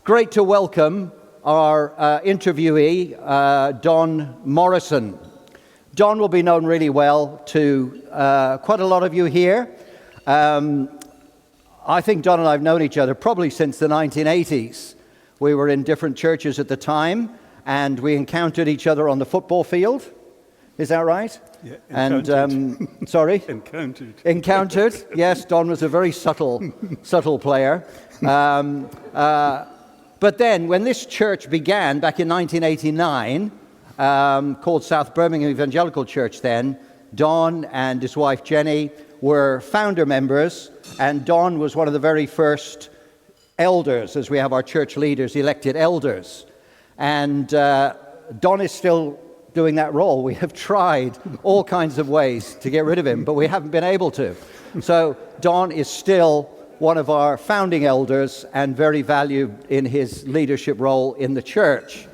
Great to welcome our interviewee, Don Morrison. Don will be known really well to quite a lot of you here. I think Don and I have known each other probably since the 1980s. We were in different churches at the time, and we encountered each other on the football field. Is that right? Yeah, encountered. Sorry? Encountered. Yes, Don was a very subtle player. But then, when this church began back in 1989, called South Birmingham Evangelical Church then, Don and his wife Jenny were founder members, and Don was one of the very first elders, as we have our church leaders, elected elders. And Don is still doing that role. We have tried all kinds of ways to get rid of him, but we haven't been able to. So Don is still one of our founding elders and very valued in his leadership role in the church.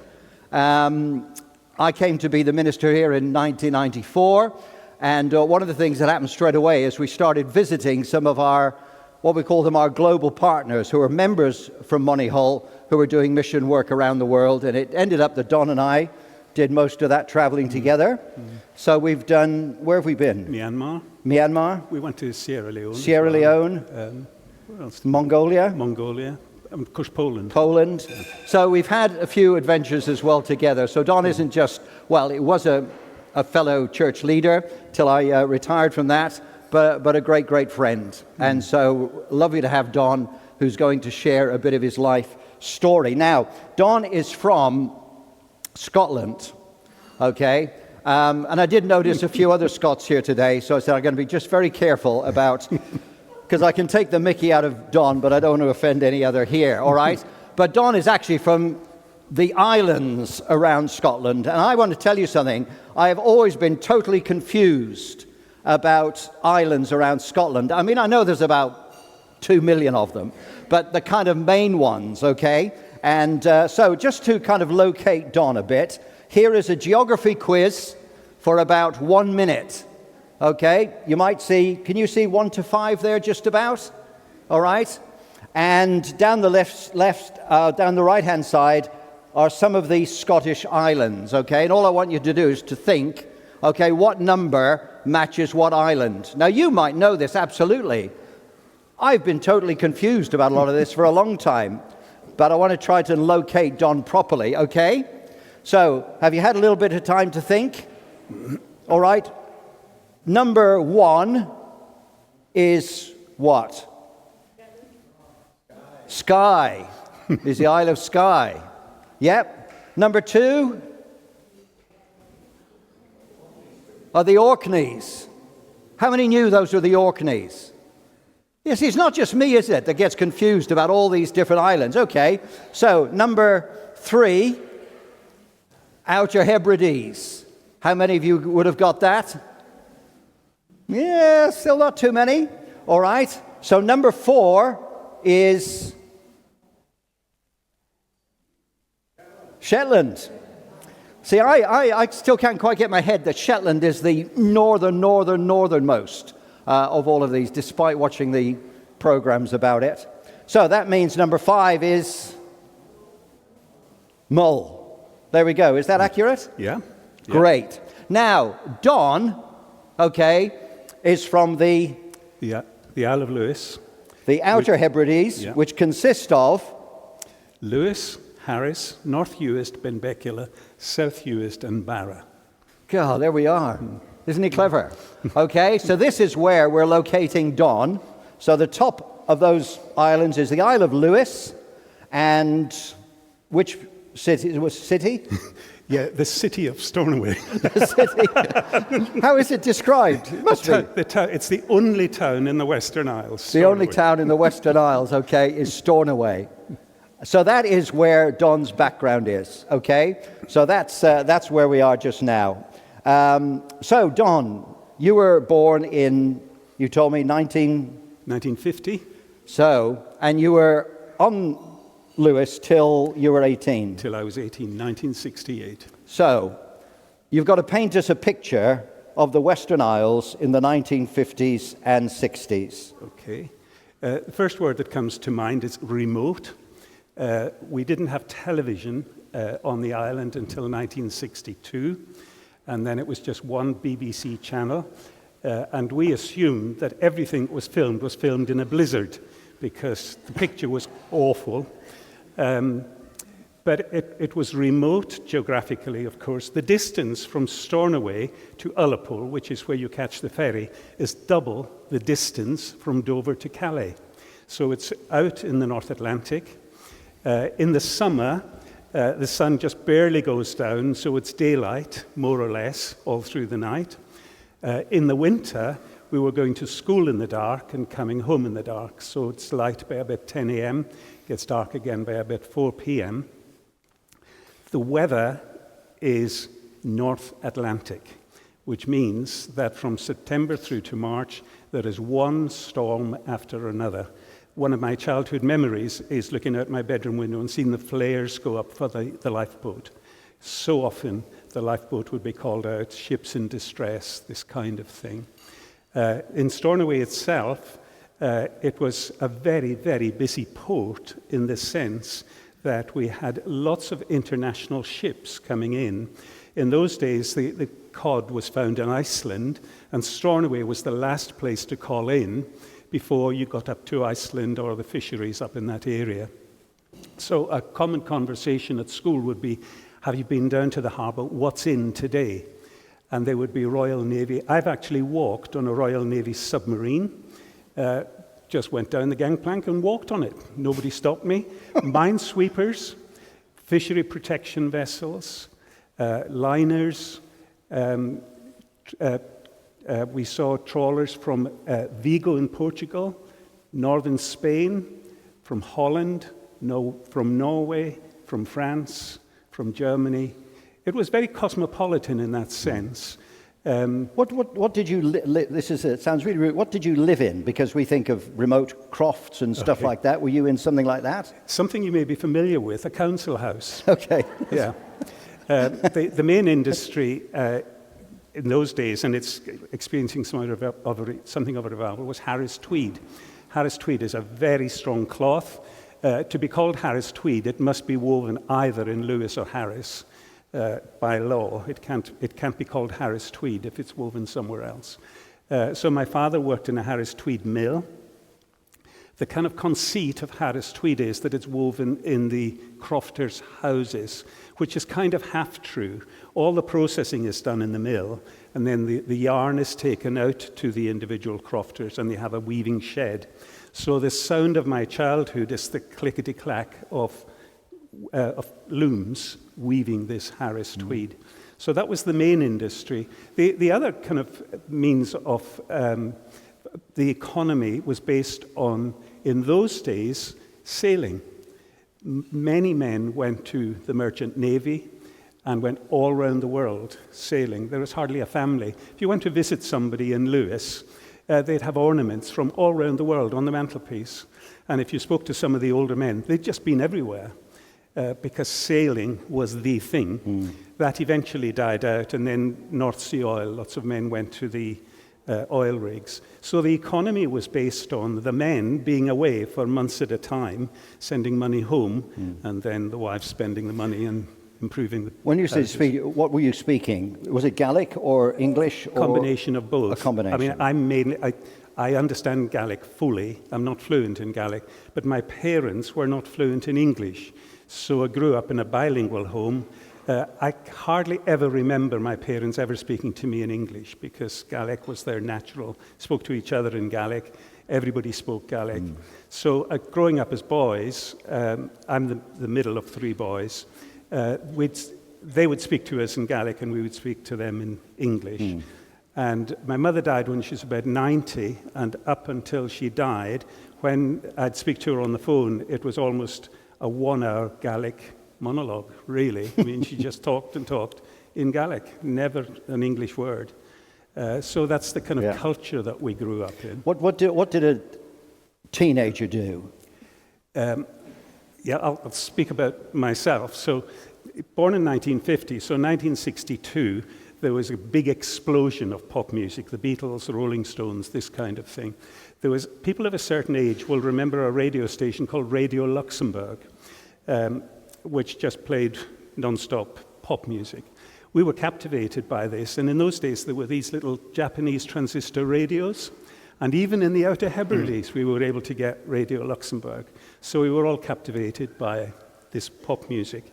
I came to be the minister here in 1994, and one of the things that happened straight away is we started visiting some of our, what we call them, our global partners, who are members from Moneyhull, who are doing mission work around the world, and it ended up that Don and I did most of that traveling together. So we've done, where have we been? Myanmar. We went to Sierra Leone. Where else? Mongolia. And of course Poland. Yeah. So we've had a few adventures as well together. So Don isn't just, well, it was a fellow church leader till I retired from that, but a great friend. And so lovely to have Don, who's going to share a bit of his life story. Now, Don is from Scotland, okay? And I did notice a few other Scots here today, so I said I'm going to be just very careful about, because I can take the mickey out of Don, but I don't want to offend any other here, all right? But Don is actually from the islands around Scotland, and I want to tell you something. I have always been totally confused about islands around Scotland. I mean, I know there's about 2 million of them, but the kind of main ones, okay? And so just to kind of locate Don a bit, here is a geography quiz for about 1 minute. Okay, you might see, can you see 1 to 5 there just about? All right. And down the down the right-hand side are some of these Scottish islands, okay? And all I want you to do is to think, okay, what number matches what island? Now, you might know this, absolutely. I've been totally confused about a lot of this for a long time, but I want to try to locate Don properly, okay? So, have you had a little bit of time to think? All right. Number 1 is what? Skye. Is the Isle of Skye. Yep. Number 2 are the Orkneys. How many knew those were the Orkneys? Yes, it's not just me, is it, that gets confused about all these different islands. Okay, so number 3, Outer Hebrides. How many of you would have got that? Yeah, still not too many. All right. So number 4 is Shetland. See, I still can't quite get my head that Shetland is the northernmost of all of these, despite watching the programs about it. So that means number 5 is Mull. There we go. Is that accurate? Yeah. Great. Now, Don, okay, is from the Isle of Lewis. The Outer Hebrides, which consist of Lewis, Harris, North Uist, Benbecula, South Uist, and Barra. God, there we are. Isn't he clever? Okay, so this is where we're locating Don. So the top of those islands is the Isle of Lewis, and which city? Was city? Yeah, the city of Stornoway. The city. How is it described? It must be. It's the only town in the Western Isles. The only town in the Western Isles, okay, is Stornoway. So that is where Don's background is, okay? So that's where we are just now. So, Don, you were born in, you told me, 1950. So, and you were on Lewis till you were 18. Till I was 18, 1968. So, you've got to paint us a picture of the Western Isles in the 1950s and 60s. Okay. The first word that comes to mind is remote. We didn't have television on the island until 1962, and then it was just one BBC channel, and we assumed that everything that was filmed in a blizzard, because the picture was awful. But it was remote geographically, of course. The distance from Stornoway to Ullapool, which is where you catch the ferry, is double the distance from Dover to Calais. So it's out in the North Atlantic. In the summer, the sun just barely goes down, so it's daylight, more or less, all through the night. In the winter, we were going to school in the dark and coming home in the dark. So it's light by about 10 a.m., gets dark again by about 4 p.m. The weather is North Atlantic, which means that from September through to March, there is one storm after another. One of my childhood memories is looking out my bedroom window and seeing the flares go up for the lifeboat. So often, the lifeboat would be called out, ships in distress, this kind of thing. In Stornoway itself, it was a very, very busy port in the sense that we had lots of international ships coming in. In those days, the cod was found in Iceland, and Stornoway was the last place to call in before you got up to Iceland or the fisheries up in that area. So a common conversation at school would be, have you been down to the harbour? What's in today? And there would be Royal Navy. I've actually walked on a Royal Navy submarine. Just went down the gangplank and walked on it. Nobody stopped me. Minesweepers, fishery protection vessels, liners. We saw trawlers from Vigo in Portugal, northern Spain, from Holland, from Norway, from France, from Germany. It was very cosmopolitan in that sense. What did you it sounds really rude. What did you live in? Because we think of remote crofts and stuff like that. Were you in something like that? Something you may be familiar with, a council house. Okay. Yeah. The main industry in those days, and it's experiencing something of a revival, was Harris Tweed. Harris Tweed is a very strong cloth. To be called Harris Tweed, it must be woven either in Lewis or Harris. By law, it can't be called Harris Tweed if it's woven somewhere else. So my father worked in a Harris Tweed mill. The kind of conceit of Harris Tweed is that it's woven in the crofters' houses, which is kind of half true. All the processing is done in the mill, and then the yarn is taken out to the individual crofters, and they have a weaving shed. So the sound of my childhood is the clickety-clack of looms weaving this Harris Tweed. So that was the main industry. The other kind of means of the economy was based on, in those days, sailing. Many men went to the merchant navy and went all around the world sailing. There was hardly a family. If you went to visit somebody in Lewis, they'd have ornaments from all around the world on the mantelpiece. And if you spoke to some of the older men, they'd just been everywhere. Because sailing was the thing. That eventually died out, and then North Sea oil, lots of men went to the oil rigs. So the economy was based on the men being away for months at a time, sending money home, and then the wives spending the money and improving the When you say speak, what were you speaking? Was it Gaelic or English? Or combination of both. A combination. I mean, I understand Gaelic fully. I'm not fluent in Gaelic, but my parents were not fluent in English. So I grew up in a bilingual home. I hardly ever remember my parents ever speaking to me in English because Gaelic was their natural. Spoke to each other in Gaelic. Everybody spoke Gaelic. So growing up as boys, I'm the middle of three boys, they would speak to us in Gaelic and we would speak to them in English. And my mother died when she was about 90, and up until she died, when I'd speak to her on the phone, it was almost a 1-hour Gaelic monologue, really. I mean, she just talked and talked in Gaelic, never an English word. So that's the kind of culture that we grew up in. What did a teenager do? I'll speak about myself. So, born in 1950, so 1962, there was a big explosion of pop music, the Beatles, the Rolling Stones, this kind of thing. There was, people of a certain age will remember a radio station called Radio Luxembourg. which just played non-stop pop music. We were captivated by this, and in those days there were these little Japanese transistor radios, and even in the Outer Hebrides we were able to get Radio Luxembourg. So we were all captivated by this pop music.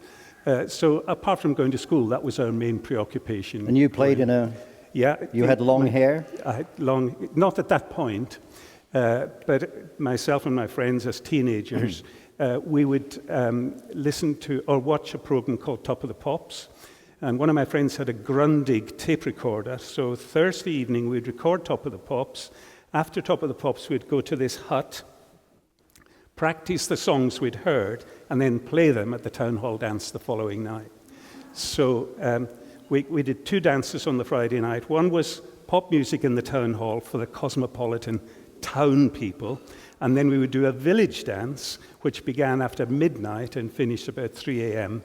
So apart from going to school, that was our main preoccupation. And you played in a... Yeah. You had long hair? I had long, not at that point, but myself and my friends as teenagers, we would listen to or watch a program called Top of the Pops. And one of my friends had a Grundig tape recorder. So Thursday evening, we'd record Top of the Pops. After Top of the Pops, we'd go to this hut, practice the songs we'd heard, and then play them at the town hall dance the following night. So we did 2 dances on the Friday night. One was pop music in the town hall for the cosmopolitan town people, and then we would do a village dance, which began after midnight and finished about 3 a.m.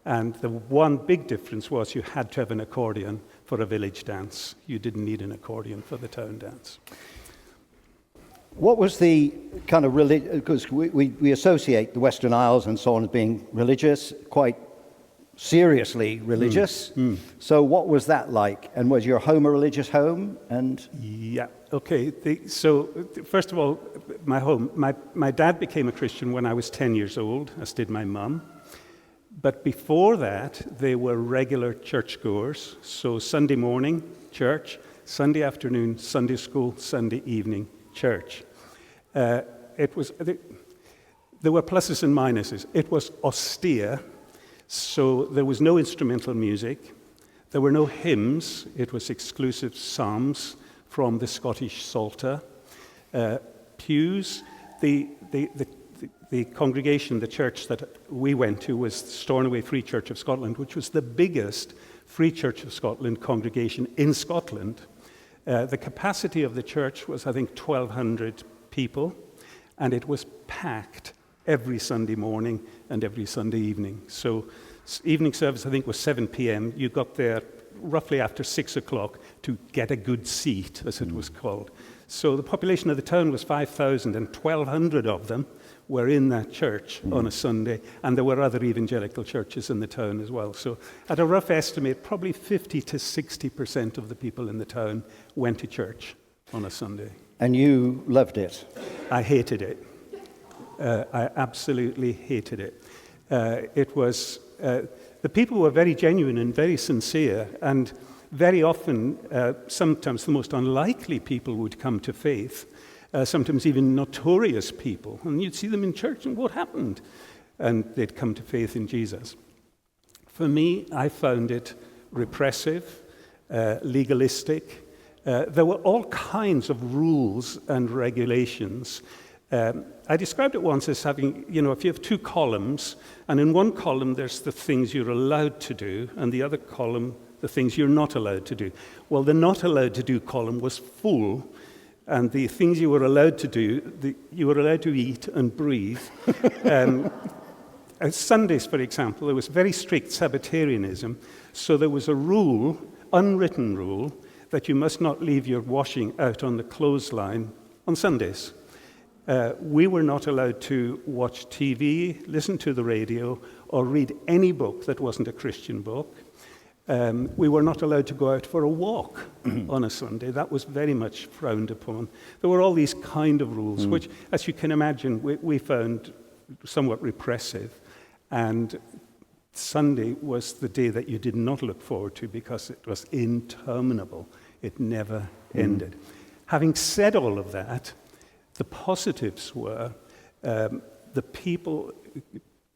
And the one big difference was you had to have an accordion for a village dance. You didn't need an accordion for the town dance. What was the kind of religion, because we associate the Western Isles and so on as being religious, quite seriously religious. So what was that like? And was your home a religious home? And yeah, okay. So first of all, my home, my dad became a Christian when I was 10 years old, as did my mum. But before that, they were regular churchgoers. So Sunday morning, church, Sunday afternoon, Sunday school, Sunday evening, church. There were pluses and minuses. It was austere, so there was no instrumental music. There were no hymns. It was exclusive psalms from the Scottish Psalter. Pews, the congregation, the church that we went to was Stornoway Free Church of Scotland, which was the biggest Free Church of Scotland congregation in Scotland. The capacity of the church was, I think, 1,200 people, and it was packed every Sunday morning and every Sunday evening. So evening service, I think, was 7 p.m. You got there roughly after 6 o'clock to get a good seat, as it was called. So the population of the town was 5,000, and 1,200 of them were in that church on a Sunday, and there were other evangelical churches in the town as well. So at a rough estimate, probably 50 to 60% of the people in the town went to church on a Sunday. And you loved it? I hated it. I absolutely hated it. It was, the people were very genuine and very sincere, and very often, sometimes the most unlikely people would come to faith. Sometimes even notorious people. And you'd see them in church, and what happened? And they'd come to faith in Jesus. For me, I found it repressive, legalistic. There were all kinds of rules and regulations. I described it once as having, if you have 2 columns, and in one column there's the things you're allowed to do, and the other column, the things you're not allowed to do. Well, the not allowed to do column was full. And the things you were allowed to do, you were allowed to eat and breathe. Sundays, for example, there was very strict Sabbatarianism. So there was a rule, unwritten rule, that you must not leave your washing out on the clothesline on Sundays. We were not allowed to watch TV, listen to the radio, or read any book that wasn't a Christian book. We were not allowed to go out for a walk on a Sunday. That was very much frowned upon. There were all these kind of rules, which, as you can imagine, we found somewhat repressive. And Sunday was the day that you did not look forward to because it was interminable. It never ended. Having said all of that, the positives were the people...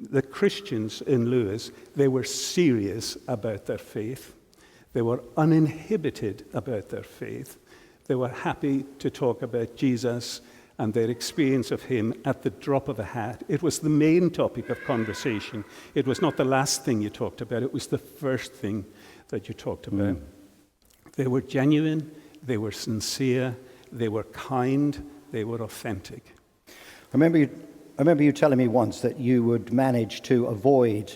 The Christians in Lewis, they were serious about their faith. They were uninhibited about their faith. They were happy to talk about Jesus and their experience of him at the drop of a hat. It was the main topic of conversation. It was not the last thing you talked about. It was the first thing that you talked about. They were genuine. They were sincere. They were kind. They were authentic. I remember you telling me once that you would manage to avoid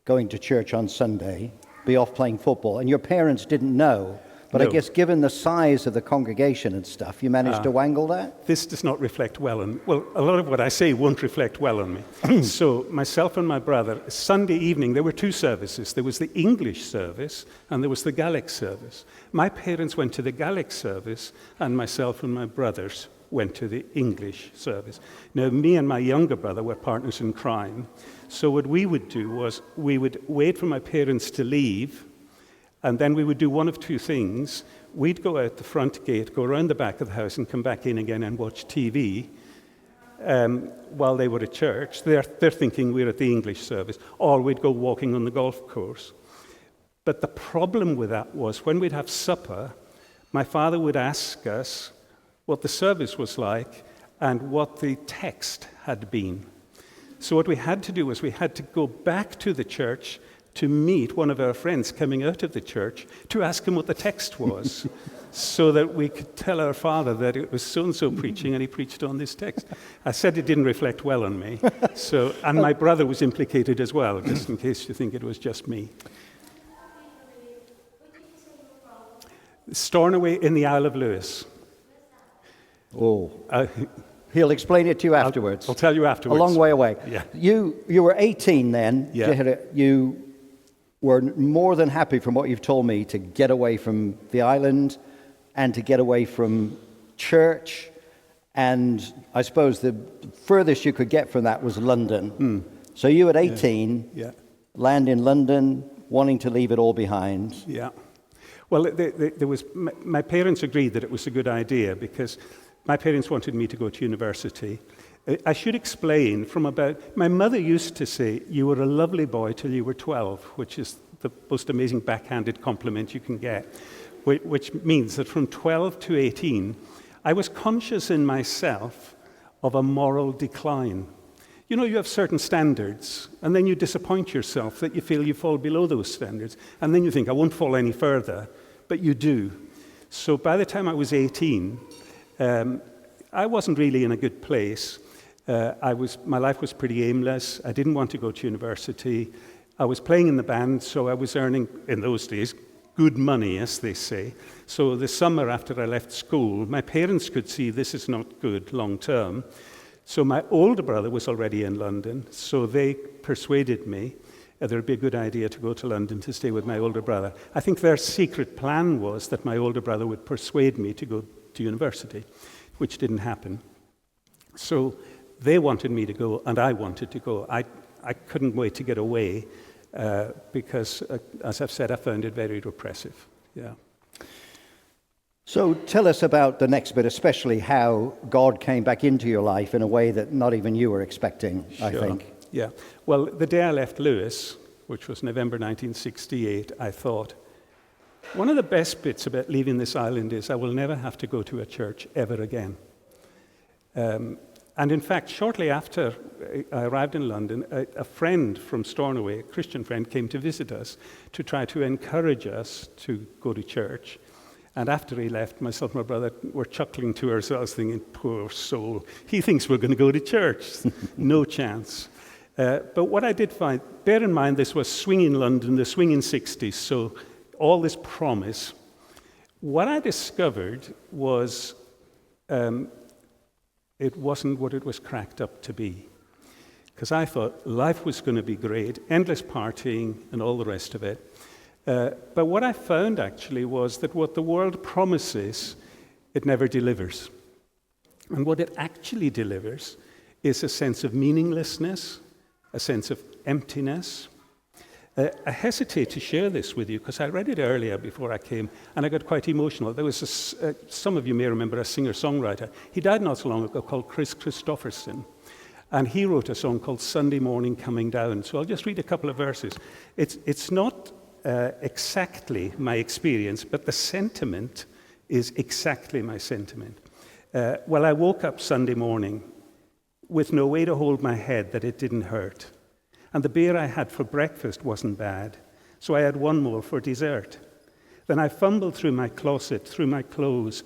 going to church on Sunday, be off playing football, and your parents didn't know But I No. guess given the size of the congregation and stuff, you managed to wangle that? This does not reflect well on me. Well, a lot of what I say won't reflect well on me. So myself and my brother, Sunday evening, there were two services. There was the English service and there was the Gaelic service. My parents went to the Gaelic service and myself and my brothers went to the English service. Now, me and my younger brother were partners in crime. So what we would do was we would wait for my parents to leave, and then we would do one of two things. We'd go out the front gate, go around the back of the house, and come back in again and watch TV while they were at church. They're thinking we're at the English service. Or we'd go walking on the golf course. But the problem with that was when we'd have supper, my father would ask us what the service was like and what the text had been. So what we had to do was we had to go back to the church to meet one of our friends coming out of the church to ask him what the text was so that we could tell our father that it was so-and-so preaching and he preached on this text. I said it didn't reflect well on me. And my brother was implicated as well, just in case you think it was just me. Stornoway in the Isle of Lewis. Oh. He'll explain it to you afterwards. I'll tell you afterwards. A long way away. Yeah. You were 18 then. Yeah. You were more than happy, from what you've told me, to get away from the island and to get away from church. And I suppose the furthest you could get from that was London. So you at 18 land in London, wanting to leave it all behind. Yeah. Well, there was my parents agreed that it was a good idea because my parents wanted me to go to university. I should explain my mother used to say, you were a lovely boy till you were 12, which is the most amazing backhanded compliment you can get, which means that from 12 to 18, I was conscious in myself of a moral decline. You know, you have certain standards, and then you disappoint yourself that you feel you fall below those standards, and then you think, I won't fall any further, but you do. So by the time I was 18, I wasn't really in a good place. My life was pretty aimless. I didn't want to go to university. I was playing in the band, so I was earning, in those days, good money, as they say. So the summer after I left school, my parents could see this is not good long term. So my older brother was already in London, so they persuaded me that it would be a good idea to go to London to stay with my older brother. I think their secret plan was that my older brother would persuade me to go to university, which didn't happen. So they wanted me to go, and I wanted to go. I couldn't wait to get away because, as I've said, I found it very repressive. Yeah. So tell us about the next bit, especially how God came back into your life in a way that not even you were expecting, I think. Yeah. Well, the day I left Lewis, which was November 1968, I thought, one of the best bits about leaving this island is I will never have to go to a church ever again. And in fact, shortly after I arrived in London, a friend from Stornoway, a Christian friend, came to visit us to try to encourage us to go to church. And after he left, myself and my brother were chuckling to ourselves, thinking, poor soul, he thinks we're going to go to church. No chance. But what I did find, bear in mind this was swinging London, the swinging 60s, so all this promise. What I discovered was it wasn't what it was cracked up to be. Because I thought life was going to be great, endless partying and all the rest of it. But what I found actually was that what the world promises, it never delivers. And what it actually delivers is a sense of meaninglessness, a sense of emptiness. I hesitate to share this with you because I read it earlier before I came and I got quite emotional. There was some of you may remember a singer-songwriter. He died not so long ago called Chris Christopherson. And he wrote a song called Sunday Morning Coming Down. So I'll just read a couple of verses. It's not exactly my experience, but the sentiment is exactly my sentiment. Well, I woke up Sunday morning with no way to hold my head that it didn't hurt. And the beer I had for breakfast wasn't bad, so I had one more for dessert. Then I fumbled through my closet, through my clothes,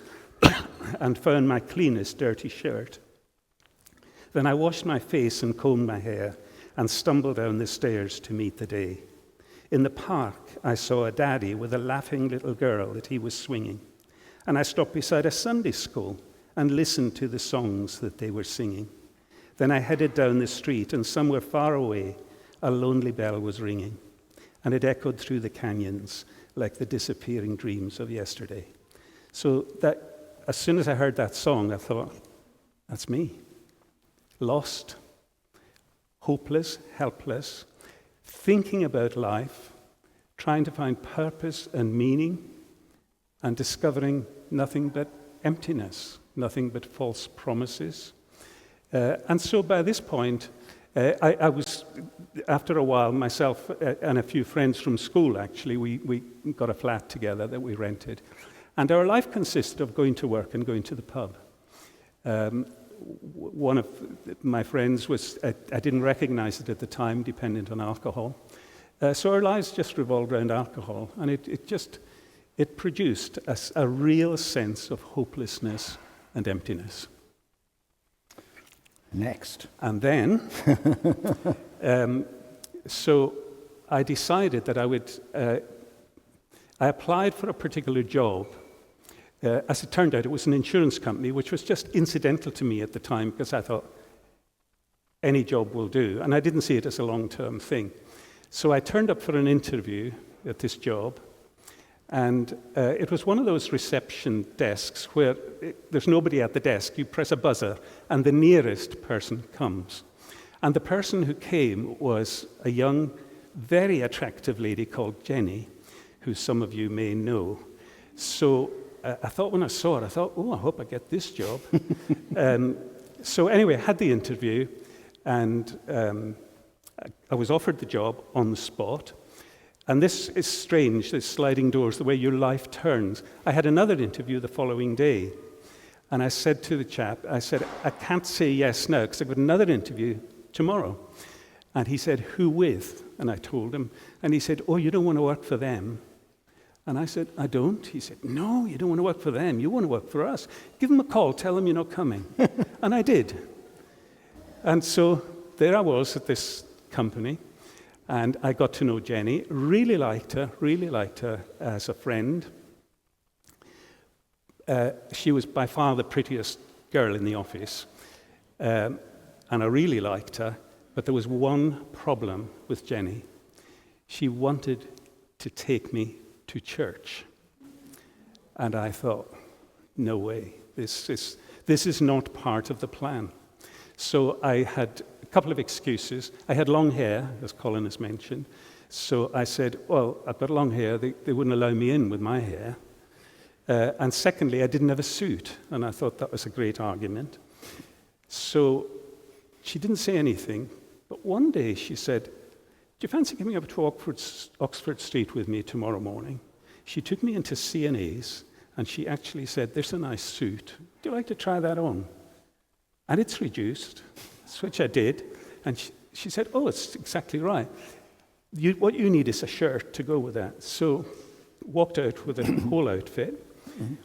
and found my cleanest dirty shirt. Then I washed my face and combed my hair and stumbled down the stairs to meet the day. In the park, I saw a daddy with a laughing little girl that he was swinging. And I stopped beside a Sunday school and listened to the songs that they were singing. Then I headed down the street, and somewhere far away, a lonely bell was ringing. And it echoed through the canyons like the disappearing dreams of yesterday. So that, as soon as I heard that song, I thought, that's me. Lost, hopeless, helpless, thinking about life, trying to find purpose and meaning, and discovering nothing but emptiness, nothing but false promises. And so by this point, I was, after a while, myself and a few friends from school, actually, we got a flat together that we rented. And our life consisted of going to work and going to the pub. One of my friends was, I didn't recognize it at the time, dependent on alcohol. So our lives just revolved around alcohol. And it produced a real sense of hopelessness and emptiness. Next. And then, so I decided that I applied for a particular job. As it turned out, it was an insurance company, which was just incidental to me at the time, because I thought, any job will do. And I didn't see it as a long-term thing. So I turned up for an interview at this job, and it was one of those reception desks where there's nobody at the desk. You press a buzzer, and the nearest person comes. And the person who came was a young, very attractive lady called Jenny, who some of you may know. So I thought when I saw her, I thought, oh, I hope I get this job. So anyway, I had the interview, and I was offered the job on the spot. And this is strange, this sliding doors, the way your life turns. I had another interview the following day. And I said to the chap, I said, I can't say yes now, because I've got another interview tomorrow. And he said, who with? And I told him. And he said, oh, you don't want to work for them? And I said, I don't. He said, no, you don't want to work for them. You want to work for us. Give them a call. Tell them you're not coming. And I did. And so there I was at this company. And I got to know Jenny. Really liked her as a friend. She was by far the prettiest girl in the office. And I really liked her. But there was one problem with Jenny. She wanted to take me to church. And I thought, no way, this is not part of the plan. So I had a couple of excuses. I had long hair, as Colin has mentioned. So I said, well, I've got long hair, they wouldn't allow me in with my hair. And secondly, I didn't have a suit, and I thought that was a great argument. So she didn't say anything, but one day she said, do you fancy coming up to Oxford Street with me tomorrow morning? She took me into C&A's, and she actually said, there's a nice suit. Do you like to try that on? And it's reduced, which I did. And she said, oh, it's exactly right. What you need is a shirt to go with that. So walked out with a whole outfit.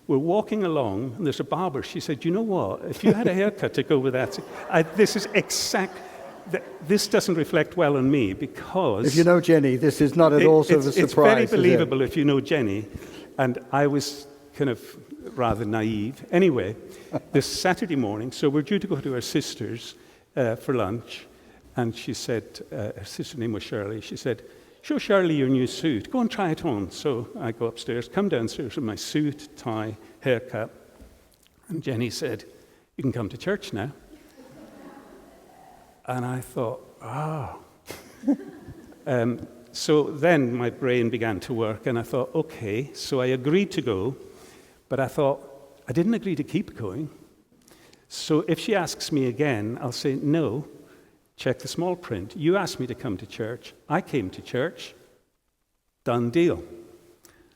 We're walking along, and there's a barber. She said, you know what? If you had a haircut to go with that, this doesn't reflect well on me, because... If you know Jenny, this is not at all sort of a surprise. It's very believable if you know Jenny. And I was kind of rather naive. Anyway, this Saturday morning, so we're due to go to her sister's for lunch. And she said, her sister's name was Shirley. She said, show Shirley your new suit. Go and try it on. So I go upstairs, come downstairs with my suit, tie, haircut. And Jenny said, you can come to church now. And I thought, so then my brain began to work, and I thought, okay, so I agreed to go, but I thought, I didn't agree to keep going. So if she asks me again, I'll say, no, check the small print. You asked me to come to church. I came to church. Done deal.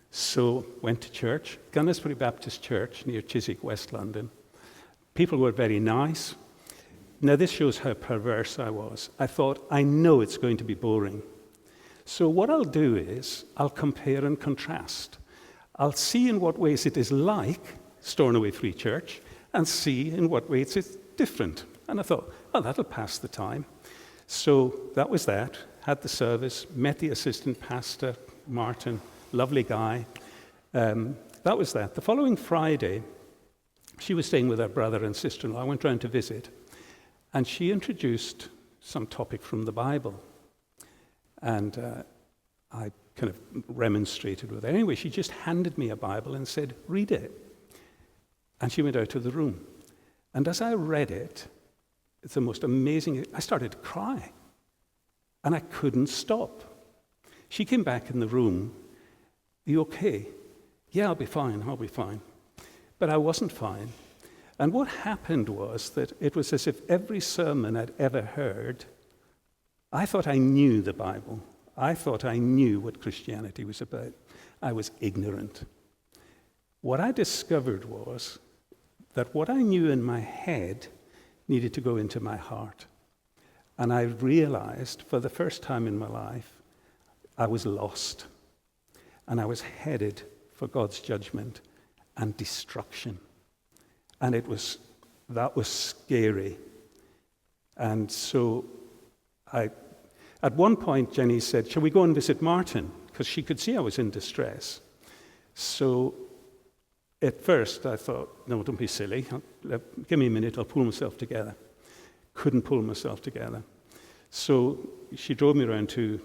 So went to church, Gunnersbury Baptist Church near Chiswick, West London. People were very nice. Now, this shows how perverse I was. I thought, I know it's going to be boring. So what I'll do is, I'll compare and contrast. I'll see in what ways it is like Stornoway Free Church, and see in what ways it's different. And I thought, oh, that'll pass the time. So that was that. had the service, met the assistant pastor, Martin, lovely guy. That was that. The following Friday, she was staying with her brother and sister-in-law. I went round to visit, and she introduced some topic from the Bible. And I kind of remonstrated with her. Anyway, she just handed me a Bible and said, read it. And she went out of the room. And as I read it, it's the most amazing, I started to cry. And I couldn't stop. She came back in the room. Are you okay? Yeah, I'll be fine. But I wasn't fine. And what happened was that it was as if every sermon I'd ever heard, I thought I knew the Bible. I thought I knew what Christianity was about. I was ignorant. What I discovered was that what I knew in my head needed to go into my heart. And I realized for the first time in my life, I was lost. And I was headed for God's judgment and destruction. And that was scary. And so at one point, Jenny said, shall we go and visit Martin? Because she could see I was in distress. So at first I thought, no, don't be silly. Give me a minute, I'll pull myself together. Couldn't pull myself together. So she drove me around to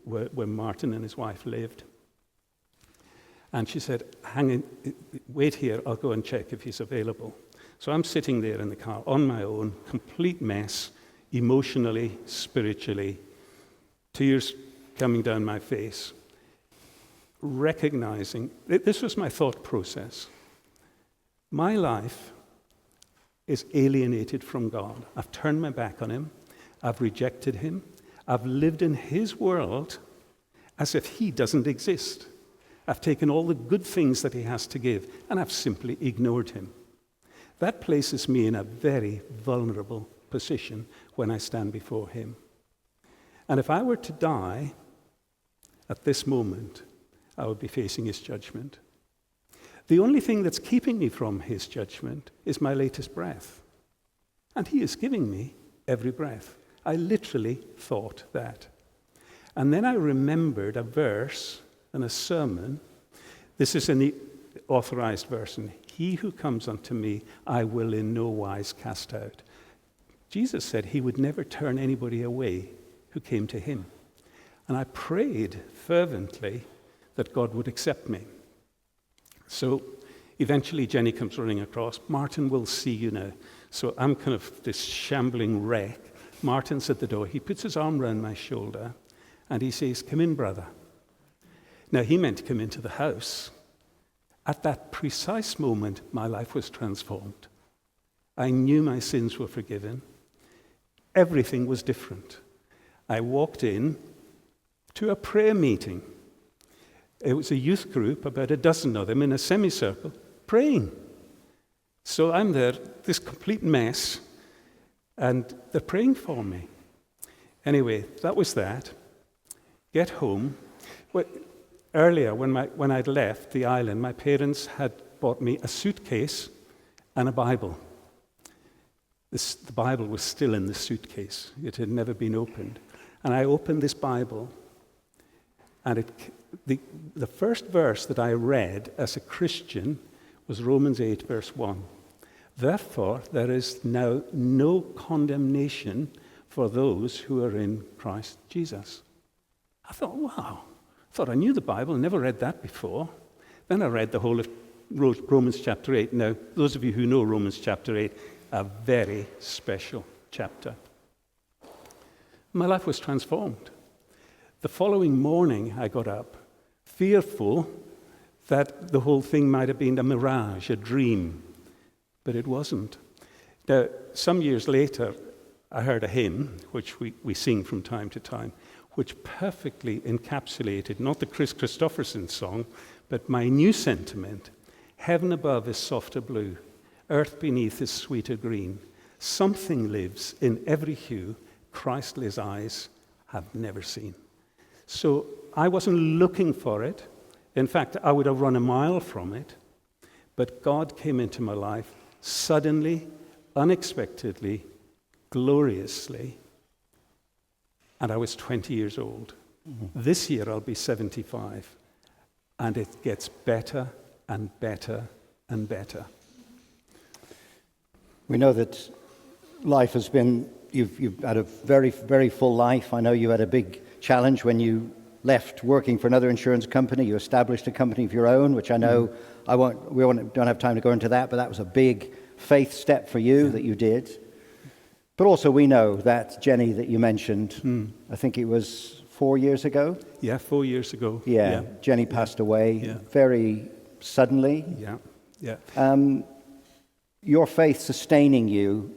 where Martin and his wife lived. And she said, hang in, wait here, I'll go and check if he's available. So I'm sitting there in the car on my own, complete mess, emotionally, spiritually, tears coming down my face, recognizing, this was my thought process. My life is alienated from God. I've turned my back on him. I've rejected him. I've lived in his world as if he doesn't exist. I've taken all the good things that he has to give, and I've simply ignored him. That places me in a very vulnerable position when I stand before him. And if I were to die at this moment, I would be facing his judgment. The only thing that's keeping me from his judgment is my latest breath. And he is giving me every breath. I literally thought that. And then I remembered a verse and a sermon. This is in the authorized version. He who comes unto me, I will in no wise cast out. Jesus said he would never turn anybody away who came to him. And I prayed fervently that God would accept me. So eventually Jenny comes running across. Martin will see you now. So I'm kind of this shambling wreck. Martin's at the door. He puts his arm around my shoulder and he says, come in, brother. Now, he meant to come into the house. At that precise moment, my life was transformed. I knew my sins were forgiven. Everything was different. I walked in to a prayer meeting. It was a youth group, about a dozen of them in a semicircle, praying. So I'm there, this complete mess, and they're praying for me. Anyway, that was that. Get home. Well, earlier, when I'd left the island, my parents had bought me a suitcase and a Bible. The Bible was still in the suitcase. It had never been opened. And I opened this Bible, and the first verse that I read as a Christian was Romans 8, verse 1. Therefore, there is now no condemnation for those who are in Christ Jesus. I thought, wow. I thought I knew the Bible, never read that before. Then I read the whole of Romans chapter 8. Now, those of you who know Romans chapter 8, a very special chapter. My life was transformed. The following morning, I got up, fearful that the whole thing might have been a mirage, a dream, but it wasn't. Now, some years later, I heard a hymn, which we sing from time to time, which perfectly encapsulated, not the Chris Christopherson song, but my new sentiment. Heaven above is softer blue, earth beneath is sweeter green. Something lives in every hue Christless eyes have never seen. So I wasn't looking for it. In fact, I would have run a mile from it. But God came into my life suddenly, unexpectedly, gloriously, and I was 20 years old. This year I'll be 75, and it gets better and better and better. We know that life has been, you've had a very, very full life. I know you had a big challenge when you left working for another insurance company. You established a company of your own, which I know don't have time to go into that, but that was a big faith step for you that you did. But also we know that Jenny that you mentioned, I think it was 4 years ago. Yeah, 4 years ago. Yeah. Jenny passed away very suddenly. Yeah. Your faith sustaining you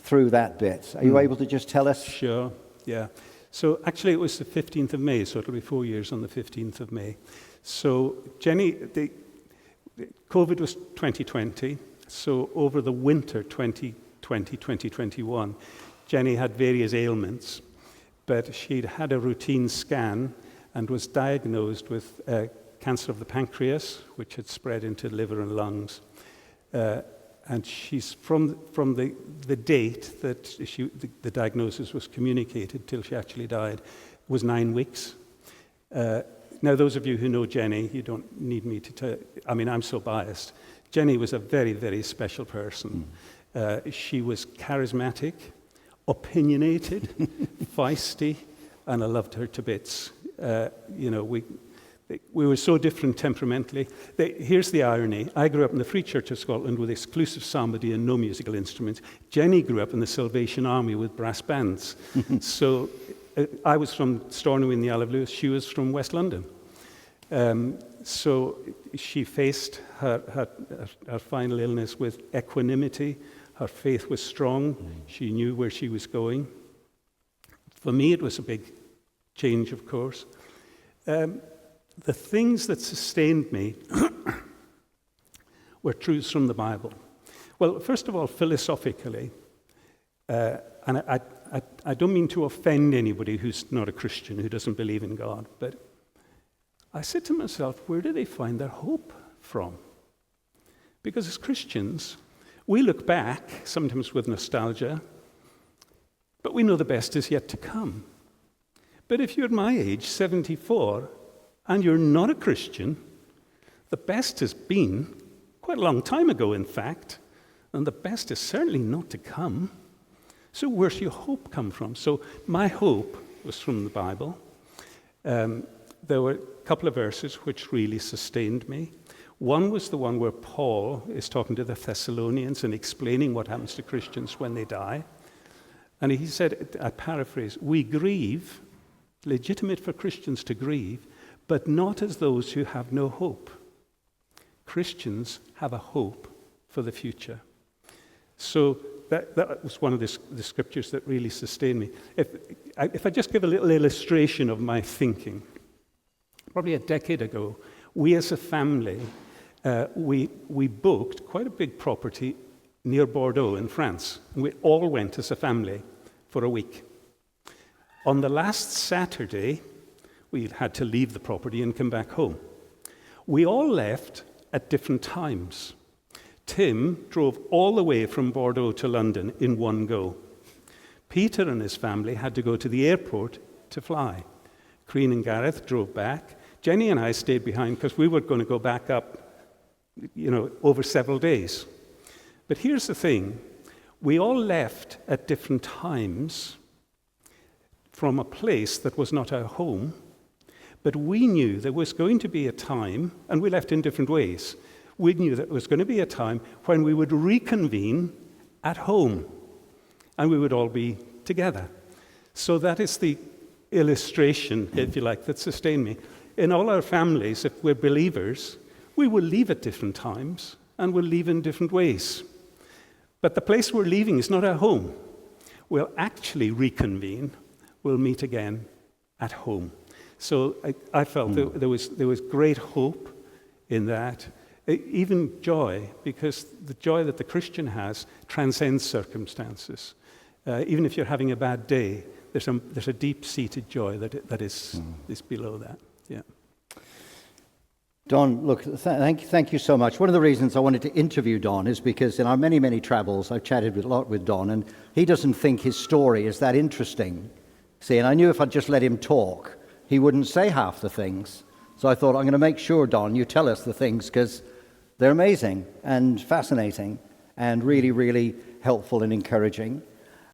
through that bit. Are you able to just tell us? Sure, yeah. So actually it was the 15th of May, so it'll be 4 years on the 15th of May. So Jenny, COVID was 2020, so over the winter 2020-2021, Jenny had various ailments, but she'd had a routine scan and was diagnosed with cancer of the pancreas, which had spread into liver and lungs. And she's from the date that the diagnosis was communicated till she actually died was 9 weeks. Now, those of you who know Jenny, you don't need me to tell. I mean, I'm so biased. Jenny was a very, very special person. She was charismatic, opinionated, feisty, and I loved her to bits. We were so different temperamentally. Here's the irony. I grew up in the Free Church of Scotland with exclusive psalmody and no musical instruments. Jenny grew up in the Salvation Army with brass bands. So I was from Stornoway in the Isle of Lewis. She was from West London. So she faced her final illness with equanimity. Her faith was strong. She knew where she was going. For me, it was a big change, of course. The things that sustained me were truths from the Bible. Well, first of all, philosophically, and I don't mean to offend anybody who's not a Christian, who doesn't believe in God, but I said to myself, where do they find their hope from? Because as Christians, we look back, sometimes with nostalgia, but we know the best is yet to come. But if you're at my age, 74, and you're not a Christian, the best has been quite a long time ago, in fact, and the best is certainly not to come. So where's your hope come from? So my hope was from the Bible. There were a couple of verses which really sustained me. One was the one where Paul is talking to the Thessalonians and explaining what happens to Christians when they die. And he said, I paraphrase, we grieve, legitimate for Christians to grieve, but not as those who have no hope. Christians have a hope for the future. So that was one of the scriptures that really sustained me. If I just give a little illustration of my thinking, probably a decade ago, we as a family, we booked quite a big property near Bordeaux in France. And we all went as a family for a week. On the last Saturday, we had to leave the property and come back home. We all left at different times. Tim drove all the way from Bordeaux to London in one go. Peter and his family had to go to the airport to fly. Crean and Gareth drove back. Jenny and I stayed behind because we were going to go back up, over several days. But here's the thing. We all left at different times from a place that was not our home, but we knew there was going to be a time, and we left in different ways. We knew that there was going to be a time when we would reconvene at home, and we would all be together. So that is the illustration, if you like, that sustained me. In all our families, if we're believers, we will leave at different times, and we'll leave in different ways. But the place we're leaving is not our home. We'll actually reconvene. We'll meet again at home. So I felt there was great hope in that, even joy, because the joy that the Christian has transcends circumstances. Even if you're having a bad day, there's a deep-seated joy that is below that. Yeah. Don, look, thank you so much. One of the reasons I wanted to interview Don is because in our many travels, I've chatted a lot with Don, and he doesn't think his story is that interesting. See, and I knew if I'd just let him talk, he wouldn't say half the things. So I thought, I'm going to make sure, Don, you tell us the things, because they're amazing and fascinating and really, really helpful and encouraging.